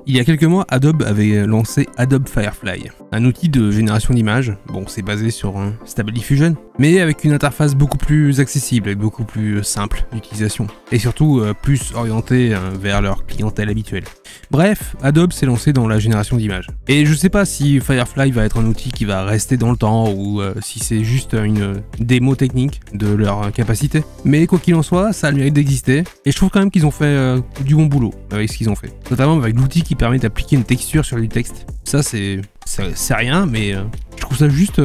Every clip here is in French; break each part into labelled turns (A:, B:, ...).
A: Il y a quelques mois, Adobe avait lancé Adobe Firefly, un outil de génération d'images. Bon, c'est basé sur Stable Diffusion, mais avec une interface beaucoup plus accessible et beaucoup plus simple d'utilisation, et surtout plus orientée vers leur clientèle habituelle. Bref, Adobe s'est lancé dans la génération d'images. Et je sais pas si Firefly va être un outil qui va rester dans le temps ou si c'est juste une démo technique de leur capacité. Mais quoi qu'il en soit, ça a le mérite d'exister. Et je trouve quand même qu'ils ont fait du bon boulot avec ce qu'ils ont fait. Notamment avec l'outil qui permet d'appliquer une texture sur du texte. Ça c'est rien, mais je trouve ça juste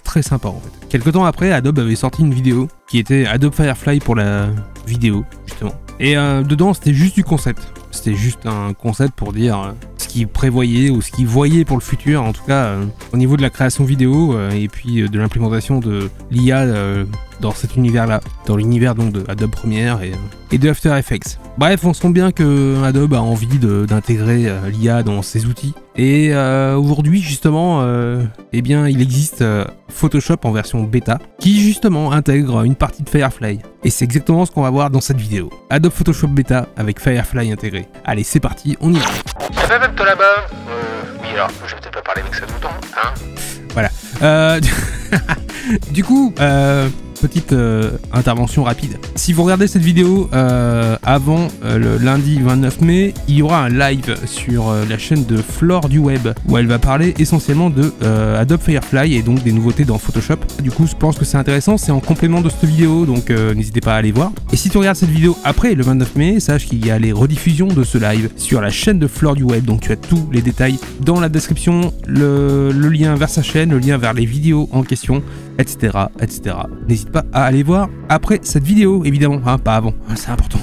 A: très sympa en fait. Quelque temps après, Adobe avait sorti une vidéo qui était Adobe Firefly pour la vidéo, justement. Et dedans, c'était juste du concept. C'était juste un concept pour dire ce qu'ils prévoyaient ou ce qu'ils voyaient pour le futur, en tout cas au niveau de la création vidéo et puis de l'implémentation de l'IA dans cet univers-là, dans l'univers donc de Adobe Premiere et de After Effects. Bref, on sent bien que Adobe a envie d'intégrer l'IA dans ses outils. Et aujourd'hui, justement, eh bien, il existe Photoshop en version bêta qui justement intègre une partie de Firefly. Et c'est exactement ce qu'on va voir dans cette vidéo. Adobe Photoshop bêta avec Firefly intégré. Allez, c'est parti, on y va.
B: Ça va même toi là-bas oui, alors, je vais peut-être pas parler avec ça tout le temps, hein.
A: Voilà. Du coup, petite intervention rapide. Si vous regardez cette vidéo avant le lundi 29 mai, il y aura un live sur la chaîne de Flore du Web où elle va parler essentiellement de Adobe Firefly et donc des nouveautés dans Photoshop. Du coup, je pense que c'est intéressant, c'est en complément de cette vidéo, donc n'hésitez pas à aller voir. Et si tu regardes cette vidéo après le 29 mai, sache qu'il y a les rediffusions de ce live sur la chaîne de Flore du Web, donc tu as tous les détails dans la description, le lien vers sa chaîne, le lien vers les vidéos en question, etc. etc. N'hésite pas à aller voir après cette vidéo, évidemment, hein, pas avant, c'est important.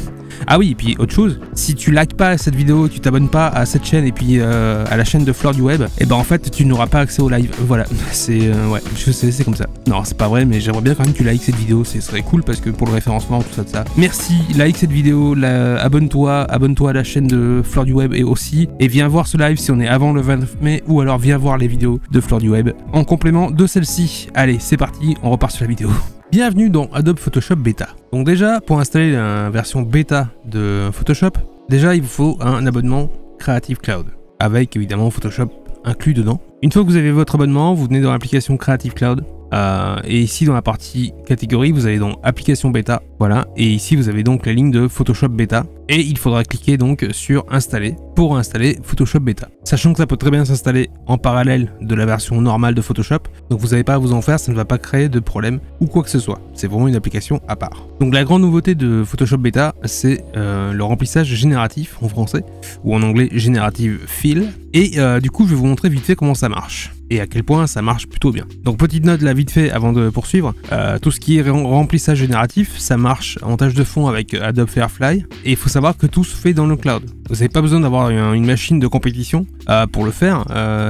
A: Ah oui, et puis autre chose, si tu likes pas cette vidéo, tu t'abonnes pas à cette chaîne et puis à la chaîne de Flore du Web, et ben en fait tu n'auras pas accès au live. Voilà, c'est ouais, je sais, c'est comme ça. Non, c'est pas vrai, mais j'aimerais bien quand même que tu likes cette vidéo, ce serait cool parce que pour le référencement, tout ça, de ça. Merci, like cette vidéo, abonne-toi à la chaîne de Flore du Web et aussi, et viens voir ce live si on est avant le 29 mai, ou alors viens voir les vidéos de Flore du Web en complément de celle-ci. Allez, c'est parti, on repart sur la vidéo. Bienvenue dans Adobe Photoshop Beta. Donc déjà, pour installer la version bêta de Photoshop, déjà il vous faut un abonnement Creative Cloud, avec évidemment Photoshop inclus dedans. Une fois que vous avez votre abonnement, vous venez dans l'application Creative Cloud, et ici dans la partie catégorie, vous avez donc application bêta, voilà, et ici vous avez donc la ligne de Photoshop Beta, et il faudra cliquer donc sur installer pour installer Photoshop Beta. Sachant que ça peut très bien s'installer en parallèle de la version normale de Photoshop, donc vous n'avez pas à vous en faire, ça ne va pas créer de problème ou quoi que ce soit. C'est vraiment une application à part. Donc la grande nouveauté de Photoshop Beta, c'est le remplissage génératif en français, ou en anglais Generative Fill, et du coup je vais vous montrer vite fait comment ça marche. Et à quel point ça marche plutôt bien. Donc petite note là vite fait avant de poursuivre, tout ce qui est remplissage génératif, ça marche en tâche de fond avec Adobe Firefly, et il faut savoir que tout se fait dans le cloud. Vous n'avez pas besoin d'avoir une machine de compétition pour le faire,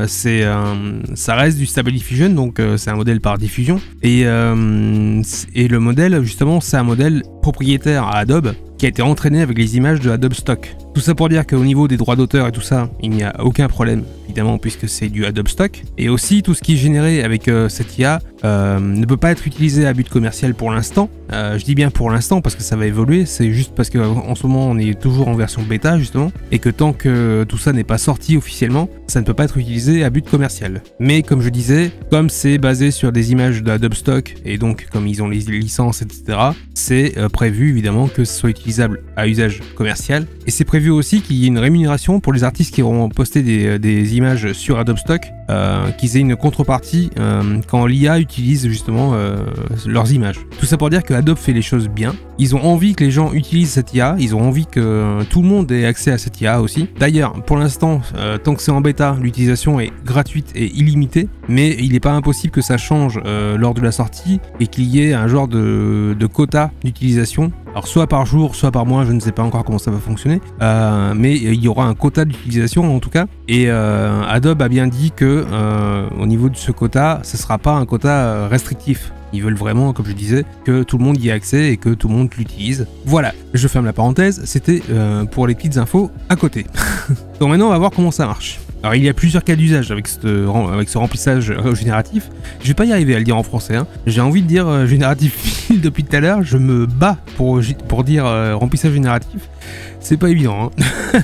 A: ça reste du Stable Diffusion, donc c'est un modèle par diffusion, et le modèle justement c'est un modèle propriétaire à Adobe qui a été entraîné avec les images de Adobe Stock. Tout ça pour dire qu'au niveau des droits d'auteur et tout ça, il n'y a aucun problème, évidemment, puisque c'est du Adobe Stock. Et aussi, tout ce qui est généré avec cette IA ne peut pas être utilisé à but commercial pour l'instant. Je dis bien pour l'instant parce que ça va évoluer, c'est juste parce qu'en ce moment, on est toujours en version bêta, justement, et que tant que tout ça n'est pas sorti officiellement, ça ne peut pas être utilisé à but commercial. Mais comme je disais, comme c'est basé sur des images d'Adobe Stock, et donc comme ils ont les licences, etc., c'est prévu, évidemment, que ce soit utilisable à usage commercial. Et c'est prévu aussi qu'il y ait une rémunération pour les artistes qui auront posté des images sur Adobe Stock, qu'ils aient une contrepartie quand l'IA utilise justement leurs images. Tout ça pour dire que Adobe fait les choses bien. Ils ont envie que les gens utilisent cette IA, ils ont envie que tout le monde ait accès à cette IA aussi. D'ailleurs, pour l'instant, tant que c'est en bêta, l'utilisation est gratuite et illimitée, mais il n'est pas impossible que ça change lors de la sortie et qu'il y ait un genre de quota d'utilisation. Alors soit par jour, soit par mois, je ne sais pas encore comment ça va fonctionner, mais il y aura un quota d'utilisation en tout cas, et Adobe a bien dit que au niveau de ce quota, ce ne sera pas un quota restrictif. Ils veulent vraiment, comme je disais, que tout le monde y ait accès et que tout le monde l'utilise. Voilà, je ferme la parenthèse, c'était pour les petites infos à côté. Donc maintenant on va voir comment ça marche. Alors il y a plusieurs cas d'usage avec ce remplissage génératif. Je vais pas y arriver à le dire en français, hein. J'ai envie de dire génératif fill depuis tout à l'heure. Je me bats pour dire remplissage génératif. C'est pas évident, hein.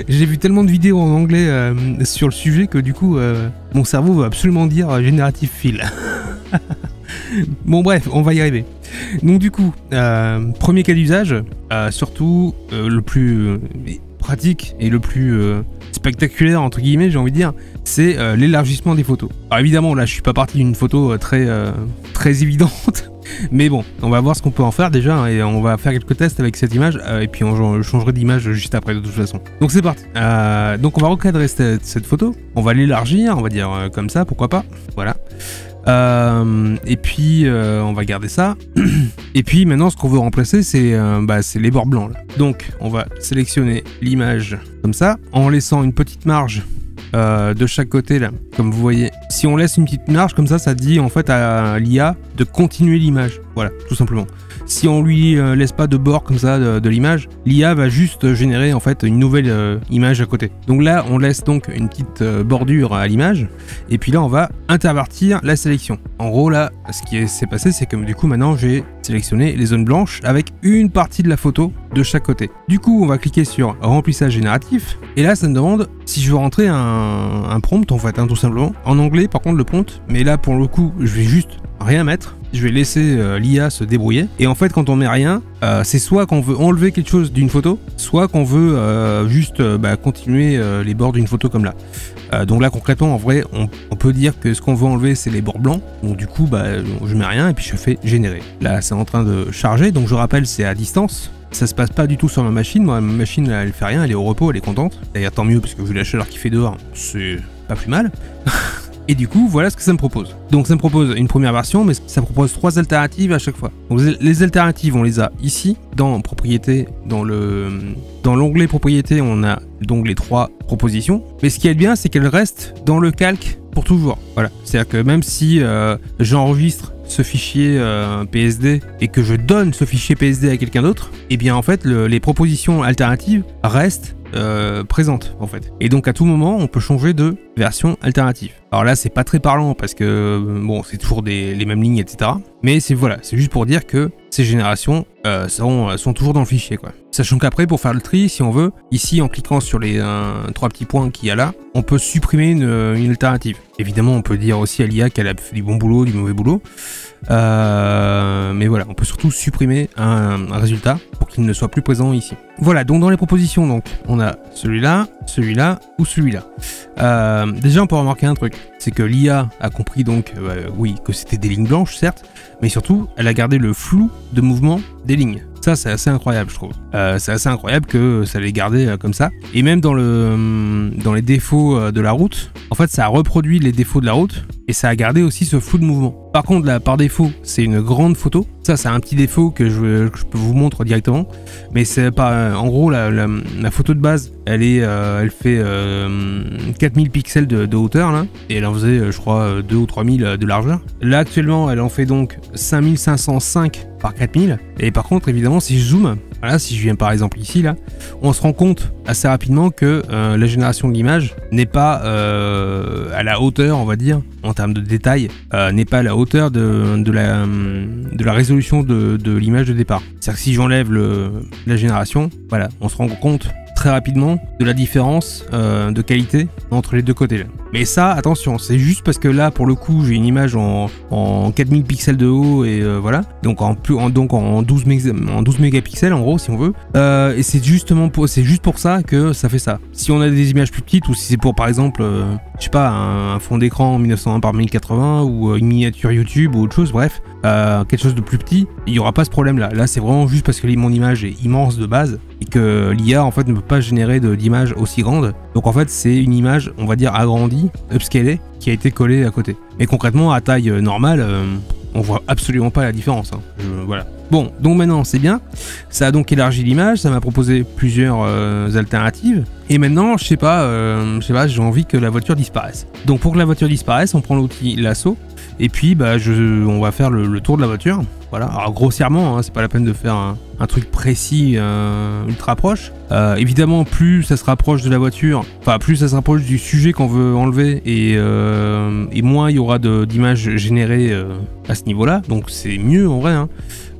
A: J'ai vu tellement de vidéos en anglais sur le sujet que du coup mon cerveau va absolument dire génératif fill. Bon bref, on va y arriver. Donc du coup, premier cas d'usage, surtout le plus pratique et le plus spectaculaire entre guillemets, j'ai envie de dire, c'est l'élargissement des photos. Alors évidemment là je suis pas parti d'une photo très évidente, mais bon, on va voir ce qu'on peut en faire déjà, et on va faire quelques tests avec cette image, et puis on changerai d'image juste après de toute façon. Donc c'est parti. Donc on va recadrer cette photo, on va l'élargir, on va dire comme ça, pourquoi pas, voilà. Et puis on va garder ça. Et puis maintenant ce qu'on veut remplacer c'est les bords blancs là. Donc on va sélectionner l'image comme ça en laissant une petite marge de chaque côté là, comme vous voyez. Si on laisse une petite marge comme ça dit en fait à l'IA de continuer l'image, voilà, tout simplement. Si on lui laisse pas de bord comme ça de l'image, l'IA va juste générer en fait une nouvelle image à côté. Donc là on laisse donc une petite bordure à l'image, et puis là on va intervertir la sélection. En gros là ce qui s'est passé c'est que du coup maintenant j'ai sélectionné les zones blanches avec une partie de la photo de chaque côté. Du coup on va cliquer sur remplissage génératif, et là ça me demande si je veux rentrer un prompt en fait, hein, tout simplement. En anglais par contre le prompt, mais là pour le coup je vais juste rien mettre. Je vais laisser l'IA se débrouiller. Et en fait, quand on met rien, c'est soit qu'on veut enlever quelque chose d'une photo, soit qu'on veut juste continuer les bords d'une photo comme là. Donc là, concrètement, en vrai, on peut dire que ce qu'on veut enlever, c'est les bords blancs. Donc du coup, je mets rien et puis je fais générer. Là, c'est en train de charger. Donc je rappelle, c'est à distance. Ça se passe pas du tout sur ma machine. Moi, ma machine, là, elle fait rien. Elle est au repos, elle est contente. D'ailleurs, tant mieux, parce que vu la chaleur qu'il fait dehors, c'est pas plus mal. Et du coup, voilà ce que ça me propose. Donc ça me propose une première version, mais ça me propose 3 alternatives à chaque fois. Donc les alternatives, on les a ici, dans propriété, dans l'onglet propriété, on a donc les 3 propositions. Mais ce qui est bien, c'est qu'elles restent dans le calque pour toujours. Voilà. C'est-à-dire que même si j'enregistre ce fichier PSD et que je donne ce fichier PSD à quelqu'un d'autre, et bien en fait les propositions alternatives restent présente en fait, et donc à tout moment on peut changer de version alternative. Alors là c'est pas très parlant parce que bon c'est toujours les mêmes lignes etc, mais c'est voilà, c'est juste pour dire que ces générations sont toujours dans le fichier quoi. Sachant qu'après pour faire le tri, si on veut, ici en cliquant sur les 3 petits points qu'il y a là, on peut supprimer une alternative. Évidemment on peut dire aussi à l'IA qu'elle a fait du bon boulot, du mauvais boulot, mais voilà, on peut surtout supprimer un résultat pour qu'il ne soit plus présent ici. Voilà, donc dans les propositions, donc on a celui-là, celui-là ou celui-là. Déjà on peut remarquer un truc, c'est que l'IA a compris donc, oui, que c'était des lignes blanches certes, mais surtout elle a gardé le flou de mouvement des lignes. Ça c'est assez incroyable je trouve. C'est assez incroyable que ça l'ait gardé comme ça. Et même dans les défauts de la route, en fait ça a reproduit les défauts de la route et ça a gardé aussi ce flou de mouvement. Par contre là par défaut c'est une grande photo. Ça c'est un petit défaut que je peux vous montrer directement. Mais c'est pas, en gros la photo de base elle fait 4000 pixels de hauteur là, et elle en faisait je crois 2 ou 3000 de largeur. Là actuellement elle en fait donc 5505 par 4000, et par contre évidemment si je zoome, voilà, si je viens par exemple ici là, on se rend compte assez rapidement que la génération de l'image n'est pas à la hauteur, on va dire, en termes de détail, n'est pas à la hauteur de la résolution de l'image de départ. C'est-à-dire que si j'enlève la génération, voilà, on se rend compte très rapidement de la différence de qualité entre les deux côtés là. Mais ça, attention, c'est juste parce que là pour le coup j'ai une image en 4000 pixels de haut et voilà, donc en 12 mégapixels en gros si on veut, et c'est juste pour ça que ça fait ça. Si on a des images plus petites, ou si c'est pour par exemple je sais pas, un fond d'écran 1920 par 1080 ou une miniature YouTube ou autre chose, bref, quelque chose de plus petit, il n'y aura pas ce problème là. Là c'est vraiment juste parce que mon image est immense de base et que l'IA en fait ne peut pas générer d'image aussi grande. Donc en fait c'est une image, on va dire agrandie, upscalée, qui a été collée à côté. Mais concrètement à taille normale, on voit absolument pas la différence, hein. Voilà. Bon, donc maintenant c'est bien, ça a donc élargi l'image, ça m'a proposé plusieurs alternatives, et maintenant je sais pas, j'ai envie que la voiture disparaisse. Donc pour que la voiture disparaisse, on prend l'outil lasso, et puis on va faire le tour de la voiture. Voilà, alors grossièrement, hein, c'est pas la peine de faire un truc précis, ultra proche. Évidemment, plus ça se rapproche de la voiture, enfin plus ça se rapproche du sujet qu'on veut enlever, et moins il y aura d'images générées à ce niveau-là. Donc c'est mieux en vrai, hein.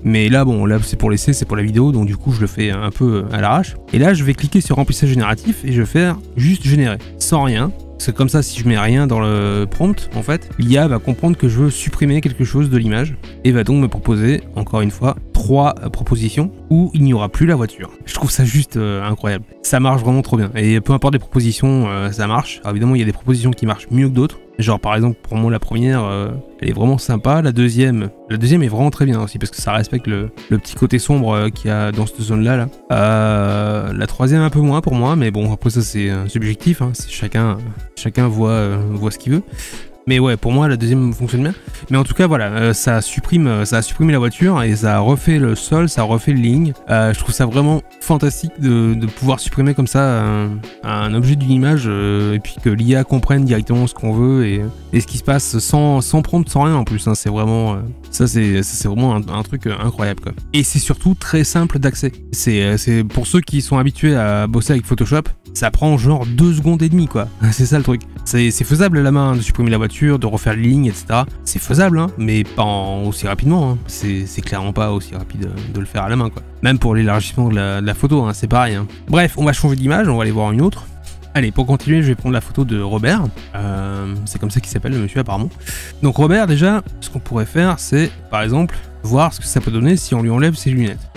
A: Mais là, bon, là c'est pour l'essai, c'est pour la vidéo, donc du coup je le fais un peu à l'arrache. Et là, je vais cliquer sur remplissage génératif et je vais faire juste générer, sans rien. C'est comme ça, si je mets rien dans le prompt, en fait, l'IA va comprendre que je veux supprimer quelque chose de l'image et va donc me proposer, encore une fois, 3 propositions où il n'y aura plus la voiture. Je trouve ça juste incroyable. Ça marche vraiment trop bien. Et peu importe les propositions, ça marche. Alors évidemment, il y a des propositions qui marchent mieux que d'autres. Genre par exemple, pour moi, la première, elle est vraiment sympa. La deuxième est vraiment très bien aussi parce que ça respecte le petit côté sombre qu'il y a dans cette zone-là. La troisième un peu moins pour moi, mais bon, après ça c'est subjectif, hein. Chacun voit ce qu'il veut. Mais ouais, pour moi la deuxième fonctionne bien. Mais en tout cas voilà, ça a supprimé la voiture et ça a refait le sol, ça a refait les lignes. Je trouve ça vraiment fantastique de pouvoir supprimer comme ça un objet d'une image et puis que l'IA comprenne directement ce qu'on veut et ce qui se passe sans prompt, sans rien en plus, hein. C'est vraiment ça c'est vraiment un truc incroyable quoi. Et c'est surtout très simple d'accès. C'est pour ceux qui sont habitués à bosser avec Photoshop, ça prend genre 2 secondes et demie quoi. C'est ça le truc. C'est faisable à la main de supprimer la voiture, de refaire les lignes, etc. C'est faisable, hein, mais pas aussi rapidement. Hein. C'est clairement pas aussi rapide de le faire à la main quoi. Même pour l'élargissement de la photo, hein, c'est pareil. Hein. Bref, on va changer d'image, on va aller voir une autre. Allez, pour continuer, je vais prendre la photo de Robert. C'est comme ça qu'il s'appelle le monsieur apparemment. Donc Robert, déjà, ce qu'on pourrait faire, c'est par exemple voir ce que ça peut donner si on lui enlève ses lunettes.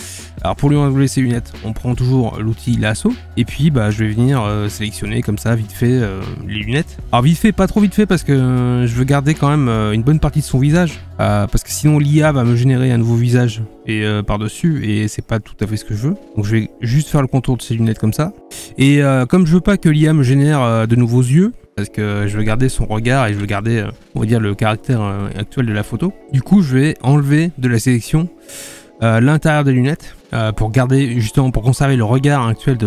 A: Alors pour lui enlever ses lunettes, on prend toujours l'outil lasso et puis je vais venir sélectionner comme ça vite fait les lunettes. Alors vite fait, pas trop vite fait parce que je veux garder quand même une bonne partie de son visage parce que sinon l'IA va me générer un nouveau visage et par-dessus et c'est pas tout à fait ce que je veux. Donc je vais juste faire le contour de ses lunettes comme ça. Et comme je veux pas que l'IA me génère de nouveaux yeux, parce que je veux garder son regard et je veux garder, on va dire, le caractère actuel de la photo. Du coup, je vais enlever de la sélection l'intérieur des lunettes pour garder, justement, pour conserver le regard actuel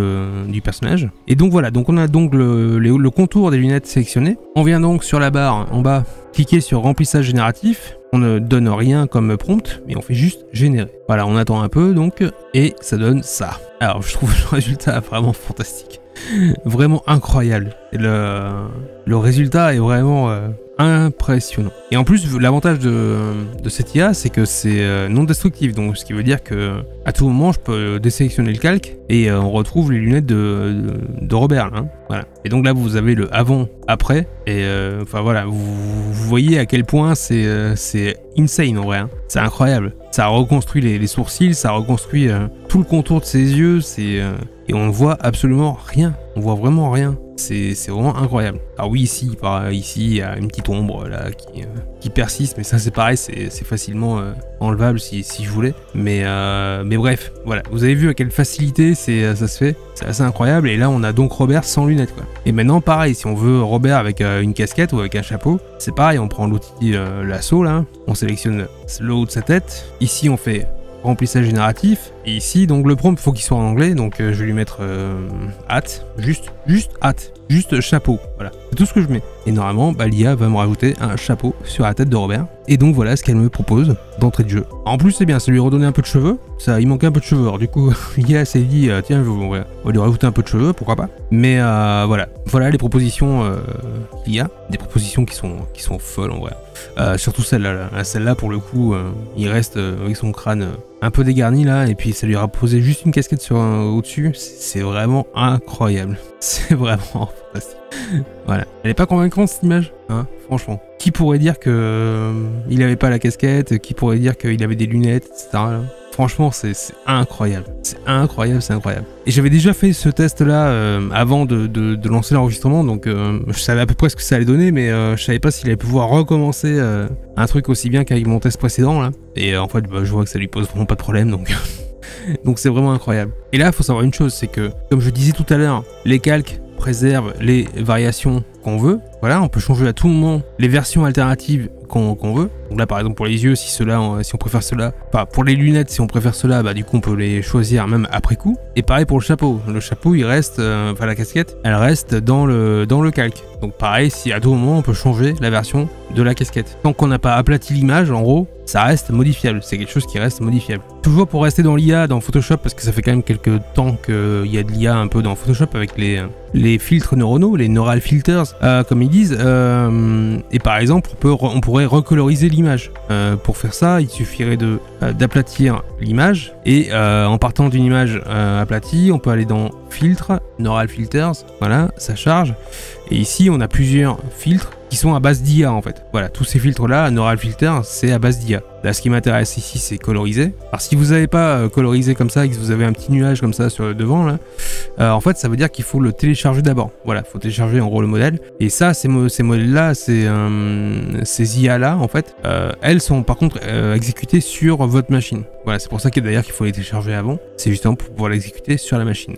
A: du personnage. Et donc voilà, donc on a donc le contour des lunettes sélectionné. On vient donc sur la barre en bas, cliquer sur remplissage génératif. On ne donne rien comme prompt, mais on fait juste générer. Voilà, on attend un peu donc, et ça donne ça. Alors, je trouve le résultat vraiment fantastique. Vraiment incroyable. Et le résultat est vraiment impressionnant. Et en plus, l'avantage de cette IA, c'est que c'est non destructif. Donc, ce qui veut dire que à tout moment, je peux désélectionner le calque et on retrouve les lunettes de Robert. Là, hein. Voilà. Et donc là, vous avez le avant, après. Et enfin voilà, vous voyez à quel point c'est insane en vrai. Hein. C'est incroyable. Ça reconstruit les sourcils, ça reconstruit tout le contour de ses yeux. Et on ne voit absolument rien. On voit vraiment rien. C'est vraiment incroyable. Alors oui, ici il y a une petite ombre là qui persiste, mais ça c'est pareil, c'est facilement enlevable si je voulais. Mais bref, voilà. Vous avez vu à quelle facilité ça se fait. C'est assez incroyable. Et là, on a donc Robert sans lunettes, quoi. Et maintenant, pareil, si on veut Robert avec une casquette ou avec un chapeau, c'est pareil. On prend l'outil lasso là, on sélectionne le haut de sa tête. Ici, on fait remplissage génératif. Et ici, donc le prompt, faut qu'il soit en anglais. Donc je vais lui mettre hâte, juste hâte, juste chapeau. Voilà, c'est tout ce que je mets. Et normalement, l'IA va me rajouter un chapeau sur la tête de Robert. Et donc voilà ce qu'elle me propose d'entrée de jeu. En plus, c'est bien, ça lui redonner un peu de cheveux. Ça, il manquait un peu de cheveux. Alors du coup, l'IA s'est dit, tiens, on va lui rajouter un peu de cheveux, pourquoi pas. Mais voilà les propositions qu'il y a. Des propositions qui sont folles en vrai. Surtout celle-là. Celle-là, pour le coup, il reste avec son crâne un peu dégarni là, et puis ça lui a posé juste une casquette au-dessus. C'est vraiment incroyable. C'est vraiment fantastique. Voilà. Elle est pas convaincante cette image, hein, franchement. Qui pourrait dire que il avait pas la casquette, qui pourrait dire qu'il avait des lunettes, etc. Là. Franchement, c'est incroyable. C'est incroyable, c'est incroyable. Et j'avais déjà fait ce test-là avant de lancer l'enregistrement, donc je savais à peu près ce que ça allait donner, mais je savais pas s'il allait pouvoir recommencer un truc aussi bien qu'avec mon test précédent, là. Et en fait, je vois que ça lui pose vraiment pas de problème, donc... donc c'est vraiment incroyable. Et là, il faut savoir une chose, c'est que, comme je disais tout à l'heure, les calques préservent les variations qu'on veut. Voilà, on peut changer à tout moment les versions alternatives qu'on veut. Donc là, par exemple, pour les yeux, si on préfère cela, enfin, pour les lunettes, si on préfère cela, du coup, on peut les choisir même après coup. Et pareil pour le chapeau. Le chapeau, il reste, la casquette, elle reste dans le calque. Donc pareil, si à tout moment, on peut changer la version de la casquette. Tant qu'on n'a pas aplati l'image, en gros, ça reste modifiable, c'est quelque chose qui reste modifiable. Toujours pour rester dans l'IA, dans Photoshop, parce que ça fait quand même quelques temps qu'il y a de l'IA un peu dans Photoshop avec les filtres neuronaux, les neural filters, comme ils disent. Et par exemple, on pourrait recoloriser l'image. Pour faire ça, il suffirait d'aplatir l'image. Et en partant d'une image aplatie, on peut aller dans filtre, neural filters, voilà, ça charge. Et ici, on a plusieurs filtres qui sont à base d'IA en fait. Voilà, tous ces filtres-là, neural filter, c'est à base d'IA. Là, ce qui m'intéresse ici, c'est coloriser. Alors, si vous n'avez pas colorisé comme ça et que vous avez un petit nuage comme ça sur le devant, là, en fait, ça veut dire qu'il faut le télécharger d'abord. Voilà, il faut télécharger en gros le modèle. Et ça, ces modèles-là, ces IA-là, en fait, elles sont par contre exécutées sur votre machine. Voilà, c'est pour ça d'ailleurs qu'il faut les télécharger avant. C'est justement pour pouvoir l'exécuter sur la machine.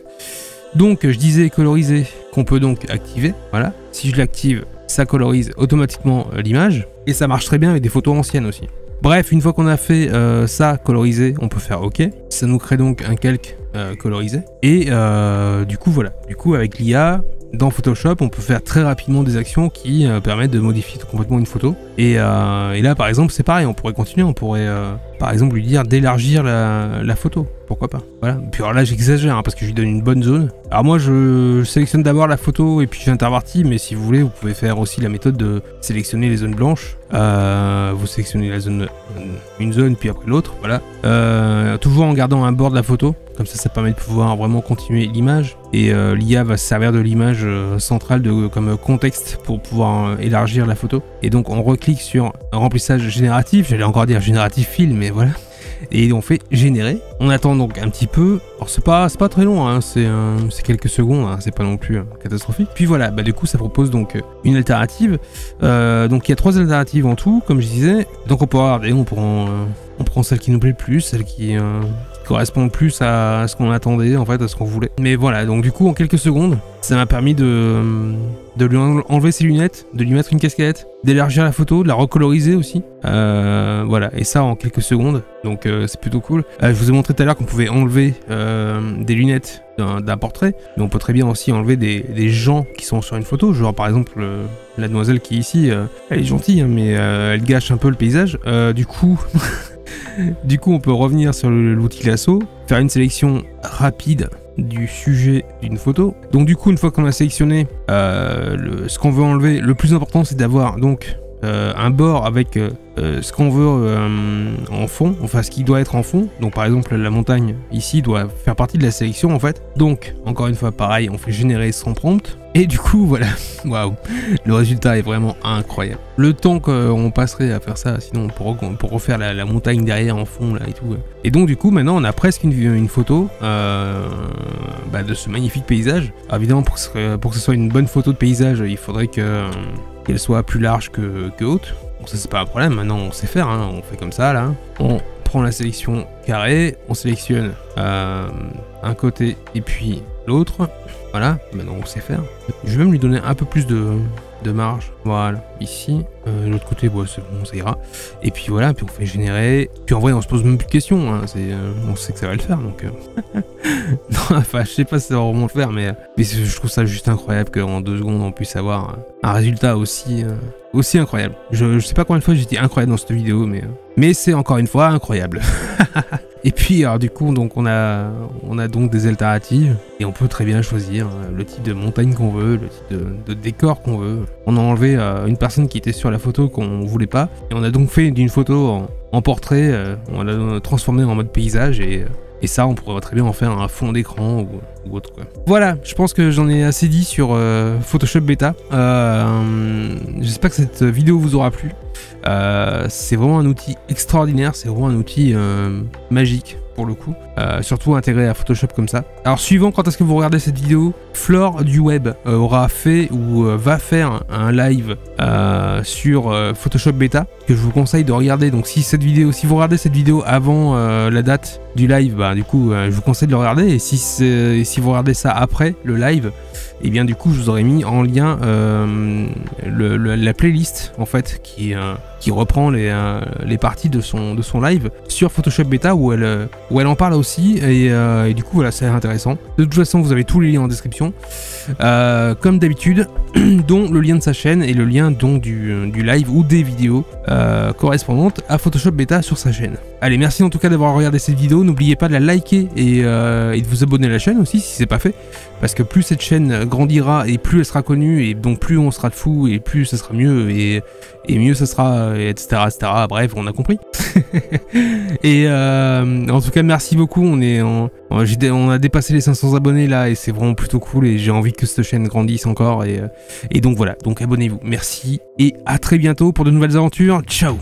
A: Donc, je disais coloriser, qu'on peut donc activer. Voilà, si je l'active, ça colorise automatiquement l'image. Et ça marche très bien avec des photos anciennes aussi. Bref, une fois qu'on a fait ça colorisé, on peut faire OK. Ça nous crée donc un calque colorisé. Et du coup, voilà. Du coup, avec l'IA, dans Photoshop, on peut faire très rapidement des actions qui permettent de modifier complètement une photo. Et là, par exemple, c'est pareil. On pourrait continuer. On pourrait, par exemple, lui dire d'élargir la photo. Pourquoi pas. Voilà. Puis alors là, j'exagère parce que je lui donne une bonne zone. Alors moi, je sélectionne d'abord la photo et puis j'intervertis. Mais si vous voulez, vous pouvez faire aussi la méthode de sélectionner les zones blanches. Vous sélectionnez une zone puis après l'autre. Voilà. Toujours en gardant un bord de la photo. Comme ça permet de pouvoir vraiment continuer l'image. Et l'IA va se servir de l'image centrale comme contexte pour pouvoir élargir la photo. Et donc on reclique sur remplissage génératif. J'allais encore dire génératif fill, mais voilà. Et on fait générer. On attend donc un petit peu. Alors c'est pas très long, hein, c'est quelques secondes, hein, c'est pas non plus catastrophique. Puis voilà, du coup ça propose donc une alternative. Donc il y a 3 alternatives en tout, comme je disais. Donc on peut regarder, on prend celle qui nous plaît le plus, celle qui correspond le plus à ce qu'on attendait, en fait, à ce qu'on voulait. Mais voilà, donc du coup en quelques secondes, ça m'a permis de lui enlever ses lunettes, de lui mettre une casquette, d'élargir la photo, de la recoloriser aussi. Voilà, et ça en quelques secondes, donc c'est plutôt cool. Je vous ai montré tout à l'heure qu'on pouvait enlever des lunettes d'un portrait, mais on peut très bien aussi enlever des gens qui sont sur une photo, genre par exemple la demoiselle qui est ici, elle est gentille, hein, mais elle gâche un peu le paysage. Du coup, on peut revenir sur l'outil lasso, faire une sélection rapide du sujet d'une photo. Donc du coup, une fois qu'on a sélectionné ce qu'on veut enlever, le plus important c'est d'avoir donc un bord avec ce qu'on veut en fond, enfin ce qui doit être en fond. Donc par exemple la montagne ici doit faire partie de la sélection en fait. Donc encore une fois pareil, on fait générer sans prompt. Et du coup voilà, waouh, le résultat est vraiment incroyable. Le temps qu'on passerait à faire ça, sinon pour refaire la montagne derrière en fond là et tout. Et donc du coup maintenant on a presque une photo de ce magnifique paysage. Alors, évidemment pour que ce soit une bonne photo de paysage, il faudrait qu'elle soit plus large que haute. Bon, ça c'est pas un problème, maintenant on sait faire, hein. On fait comme ça là. On prend la sélection carré, on sélectionne un côté et puis l'autre. Voilà, maintenant on sait faire. Je vais même lui donner un peu plus de marge. Voilà, ici. L'autre côté, c'est bon, ça ira. Et puis voilà, puis on fait générer. Puis en vrai, on se pose même plus de questions. Hein. On sait que ça va le faire, donc. Non, enfin, je sais pas si ça va vraiment le faire, mais je trouve ça juste incroyable qu'en 2 secondes, on puisse avoir un résultat aussi incroyable. Je sais pas combien de fois j'ai dit incroyable dans cette vidéo, mais c'est encore une fois incroyable. Et puis alors du coup donc on a donc des alternatives et on peut très bien choisir le type de montagne qu'on veut, le type de décor qu'on veut. On a enlevé une personne qui était sur la photo qu'on voulait pas et on a donc fait d'une photo en portrait, on l'a transformé en mode paysage et ça on pourrait très bien en faire un fond d'écran ou autre quoi. Voilà, je pense que j'en ai assez dit sur Photoshop Beta. J'espère que cette vidéo vous aura plu. C'est vraiment un outil extraordinaire, c'est vraiment un outil magique pour le coup, surtout intégré à Photoshop comme ça. Alors suivant quand est-ce que vous regardez cette vidéo, Flore du web aura fait ou va faire un live sur Photoshop Beta que je vous conseille de regarder. Donc si vous regardez cette vidéo avant la date du live, du coup je vous conseille de le regarder, et si vous regardez ça après le live, et bien du coup je vous aurais mis en lien la playlist en fait qui reprend les parties de son live sur Photoshop Beta où elle en parle aussi et du coup voilà, c'est intéressant. De toute façon vous avez tous les liens en description comme d'habitude, dont le lien de sa chaîne et le lien donc du live ou des vidéos correspondantes à Photoshop Beta sur sa chaîne. Allez, merci en tout cas d'avoir regardé cette vidéo, n'oubliez pas de la liker et de vous abonner à la chaîne aussi si c'est pas fait, parce que plus cette chaîne grandira et plus elle sera connue et donc plus on sera de fous et plus ça sera mieux et mieux ça sera, etc., etc. Bref, on a compris. Et en tout cas merci beaucoup, on a dépassé les 500 abonnés là et c'est vraiment plutôt cool et j'ai envie que cette chaîne grandisse encore et donc voilà, donc abonnez-vous, merci et à très bientôt pour de nouvelles aventures, ciao.